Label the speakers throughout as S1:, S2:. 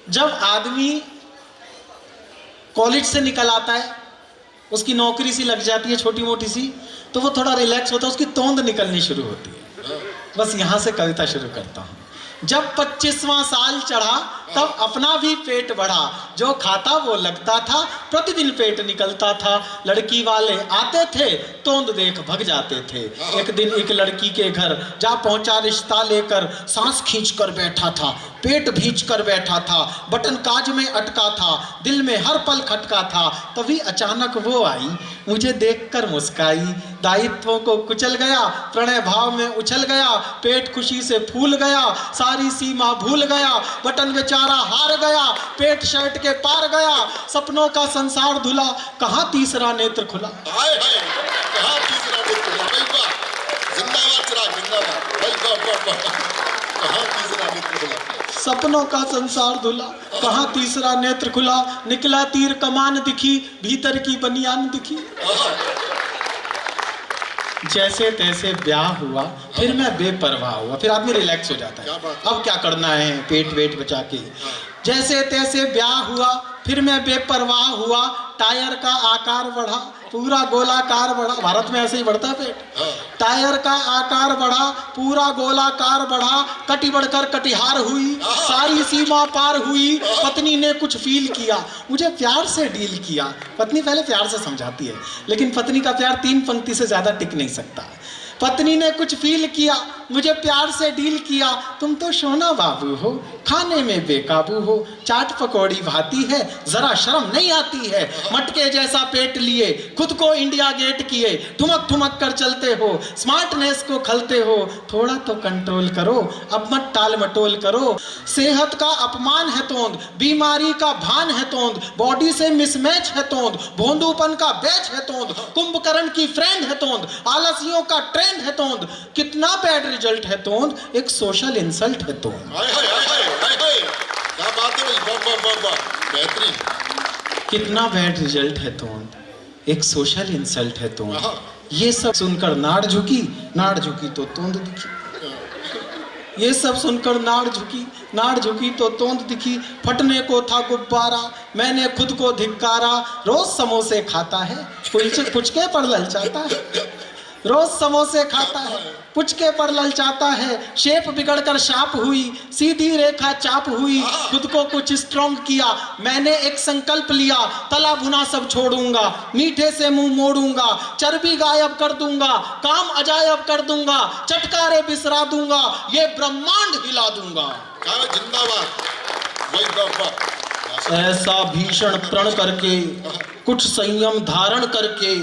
S1: जब आदमी कॉलेज से निकल आता है, उसकी नौकरी सी लग जाती है छोटी मोटी सी, तो वो थोड़ा रिलैक्स होता है, उसकी तोंद निकलनी शुरू होती है। बस यहां से कविता शुरू करता हूं। जब 25वां साल चढ़ा तब अपना भी पेट बढ़ा, जो खाता वो लगता था, प्रतिदिन पेट निकलता था। लड़की वाले आते थे, तोंद देख भग जाते थे। एक दिन एक लड़की के घर जा पहुंचा रिश्ता लेकर, सांस खींच कर बैठा था, पेट भींच कर बैठा था, बटन काज में अटका था, दिल में हर पल खटका था। तभी अचानक वो आई, मुझे देखकर मुस्काई, दायित्वों को कुचल गया, प्रणय भाव में उछल गया, पेट खुशी से फूल गया, सारी सीमा भूल गया, बटन बेचारा हार गया, पेट शर्ट के पार गया, सपनों का संसार धुला, कहाँ तीसरा नेत्र खुला।
S2: हाय हाय, कहाँ तीसरा नेत्र खुला। भाई वाह, जिंदाबाद चिराग, जिंदाबाद भाई, वाह वाह वाह, कहाँ तीसरा नेत्र खुला।
S1: सपनों का संसार धुला, कहाँ तीसरा नेत्र खुला, निकला तीर कमान दिखी, भीतर की बनियान दिखी। जैसे तैसे ब्याह हुआ, फिर मैं बेपरवाह हुआ। फिर आदमी रिलैक्स हो जाता है, अब क्या करना है, पेट वेट बचा के। जैसे तैसे ब्याह हुआ, फिर मैं बेपरवाह हुआ, टायर का आकार बढ़ा, पूरा गोलाकार बढ़ा। भारत में ऐसे ही बढ़ता है पेट। टायर का आकार बढ़ा, पूरा गोलाकार बढ़ा, कटी बढ़कर कटिहार हुई, सारी सीमा पार हुई। पत्नी ने कुछ फील किया, मुझे प्यार से डील किया। पत्नी पहले प्यार से समझाती है, लेकिन पत्नी का प्यार 3 पंक्ति से ज्यादा टिक नहीं सकता। पत्नी ने कुछ फील किया, मुझे प्यार से डील किया। तुम तो सोना बाबू हो, खाने में बेकाबू हो, चाट पकौड़ी भाती है, जरा शर्म नहीं आती है। मटके जैसा पेट लिए, खुद को इंडिया गेट किए, ठुमक ठुमक कर चलते हो, स्मार्टनेस को खलते हो। थोड़ा तो कंट्रोल करो, अब मत टाल मटोल करो। सेहत का अपमान है तोंद, बीमारी का भान है तोंद, बॉडी से मिसमैच है तोंद, भोंदूपन का बैच है तोंद, कुंभकर्ण की फ्रेंड है तोंद, आलसियों का ट्रेंड है तोंद। कितना बैड रिजल्ट है तोंद, एक सोशल इंसल्ट है तोंद।
S2: हाय हाय हाय हाय हाय, क्या बात है भाई, वाह वाह वाह वाह, बेहतरीन।
S1: कितना बैड रिजल्ट है तोंद, एक सोशल इंसल्ट है तोंद। ये सब सुनकर नाड़ झुकी तो तोंद दिखी। ये सब सुनकर नाड़ झुकी तो तोंद दिखी। फटने को था गुब्बारा, मैंने खुद को धिक्कारा। रोज समोसे खाता है, पुचके पर ललचाता है। रोज समोसे खाता है, पुचके पर ललचाता है। शेप बिगड़कर शाप हुई, सीधी रेखा चाप हुई। खुद को कुछ स्ट्रॉन्ग किया, मैंने एक संकल्प लिया, तला भुना सब छोड़ूंगा, मीठे से मुंह मोड़ूंगा, चर्बी गायब कर दूंगा, काम अजायब कर दूंगा, चटकारे बिसरा दूंगा, ये ब्रह्मांड हिला दूंगा।
S2: जिंदाबाद भाई, वाह वाह।
S1: ऐसा भीषण प्रण करके, कुछ संयम धारण करके,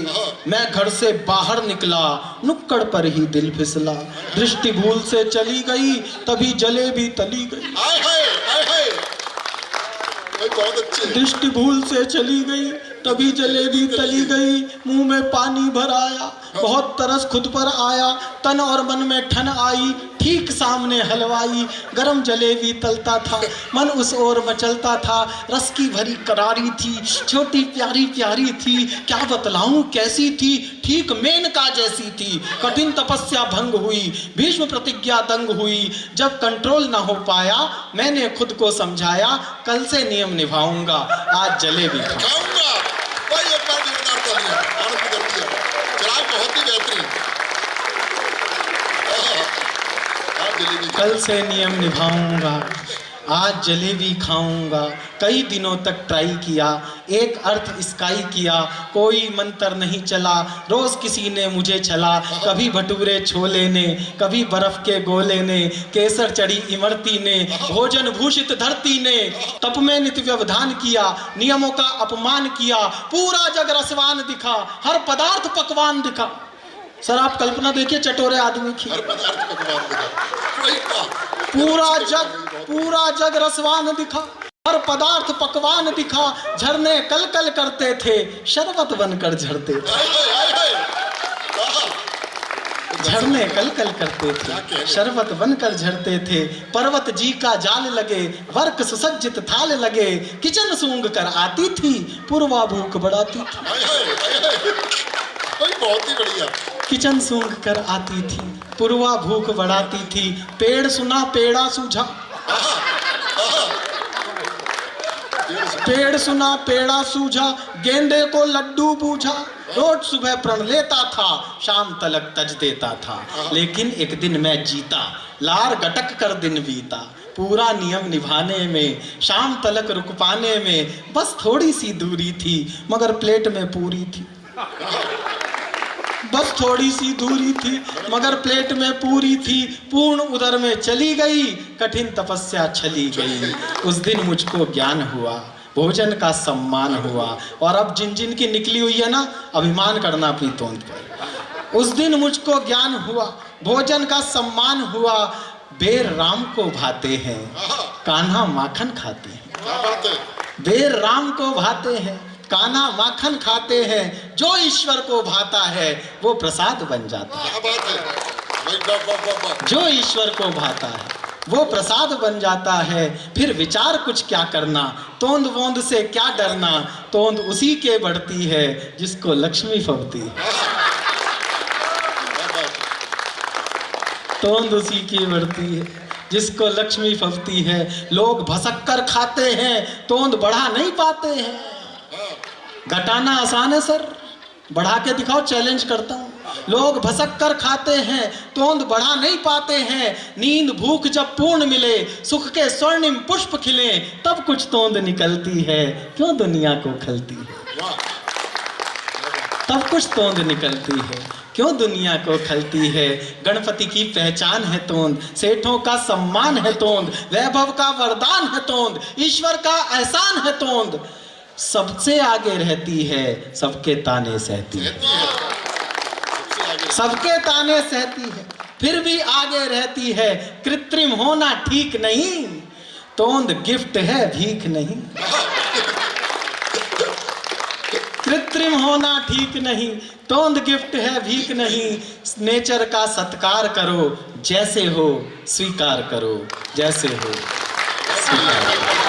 S1: मैं घर से बाहर निकला, नुक्कड़ पर ही दिल फिसला। दृष्टि भूल से चली गई, तभी जलेबी तली गई।
S2: हाय हाय हाय हाय, भाई बहुत अच्छे।
S1: दृष्टि भूल से चली गई, तभी जलेबी तली गई। मुंह में पानी भर आया, बहुत तरस खुद पर आया, तन और मन में ठन आई। ठीक सामने हलवाई, गरम जलेबी तलता था, मन उस ओर मचलता था। रस की भरी करारी थी, छोटी प्यारी प्यारी थी, क्या बतलाऊं कैसी थी, ठीक मेनका जैसी थी। कठिन तपस्या भंग हुई, भीष्म प्रतिज्ञा दंग हुई। जब कंट्रोल ना हो पाया, मैंने खुद को समझाया, कल से नियम निभाऊंगा, आज जलेबी
S2: खाऊंगा। भाई एक बार जोरदार तालियां, आनंद करती है। चिराग बहुत ही बेहतरीन।
S1: कल से नियम निभाऊंगा, आज जलेबी खाऊंगा। कई दिनों तक ट्राई किया, एक अर्थ स्काई किया, कोई मंत्र नहीं चला। रोज किसी ने मुझे छला, कभी भटूरे छोले ने, कभी बर्फ के गोले ने, केसर चढ़ी इमरती ने, भोजन भूषित धरती ने। तप में नित्य व्यवधान किया, नियमों का अपमान किया, पूरा जग रसवान दिखा, हर पदार्थ पकवान दिखा। सर आप कल्पना देखिए, चटोरे आदमी की, पूरा जग रसवान दिखा, हर पदार्थ पकवान दिखा। झरने कल कल करते थे, शरबत बनकर झरते थे। झरने कल कल करते थे, शरबत बनकर झरते थे। पर्वत जी का जाल लगे, वर्क सुसज्जित थाल लगे, किचन सूंघ कर आती थी, पूर्वा भूख बढ़ाती थी।
S2: बहुत ही बढ़िया।
S1: किचन सूंघ कर आती थी, पूर्वा भूख बढ़ाती थी। पेड़ सुना पेड़ा सूझा, पेड़ सुना पेड़ा सूझा, गेंदे को लड्डू बूझा। रोज सुबह प्रण लेता था, शाम तलक तज देता था। लेकिन एक दिन मैं जीता, लार गटक कर दिन बीता। पूरा नियम निभाने में, शाम तलक रुक पाने में बस थोड़ी सी दूरी थी, मगर प्लेट में पूरी थी। बस थोड़ी सी दूरी थी, मगर प्लेट में पूरी थी। पूर्ण उदर में चली गई, कठिन तपस्या चली गई। उस दिन मुझको ज्ञान हुआ, भोजन का सम्मान हुआ। और अब जिन जिन की निकली हुई है ना, अभिमान करना अपनी तोंद पर। उस दिन मुझको ज्ञान हुआ, भोजन का सम्मान हुआ। बेर राम को भाते हैं, कान्हा माखन खाते हैं। बेर राम को भाते हैं, कान्हा माखन खाते हैं। जो ईश्वर को भाता है वो प्रसाद बन जाता है। जो ईश्वर को भाता है वो प्रसाद बन जाता है। फिर विचार कुछ क्या करना, तोंद वोंद से क्या डरना। तोंद उसी के बढ़ती है जिसको लक्ष्मी फबती है। तोंद उसी की बढ़ती है जिसको लक्ष्मी फबती है। लोग भसक कर खाते हैं, तोंद बढ़ा नहीं पाते हैं। घटाना आसान है सर, बढ़ा के दिखाओ, चैलेंज करता हूँ। लोग भसक कर खाते हैं, तोंद बढ़ा नहीं पाते हैं। नींद भूख जब पूर्ण मिले, सुख के स्वर्णिम पुष्प खिले, तब कुछ तोंद निकलती है, क्यों दुनिया को खलती है। तब कुछ तोंद निकलती है, क्यों दुनिया को खलती है। गणपति की पहचान है तोंद, सेठों का सम्मान है तोंद, वैभव का वरदान है तोंद, ईश्वर का एहसान है तोंद। सबसे आगे रहती है, सबके ताने सहती है। सबके ताने सहती है, फिर भी आगे रहती है। कृत्रिम होना ठीक नहीं, तोंद गिफ्ट है भीख नहीं। कृत्रिम होना ठीक नहीं, तोंद गिफ्ट है भीख नहीं। नेचर का सत्कार करो, जैसे हो स्वीकार करो, जैसे हो स्वीकार करो।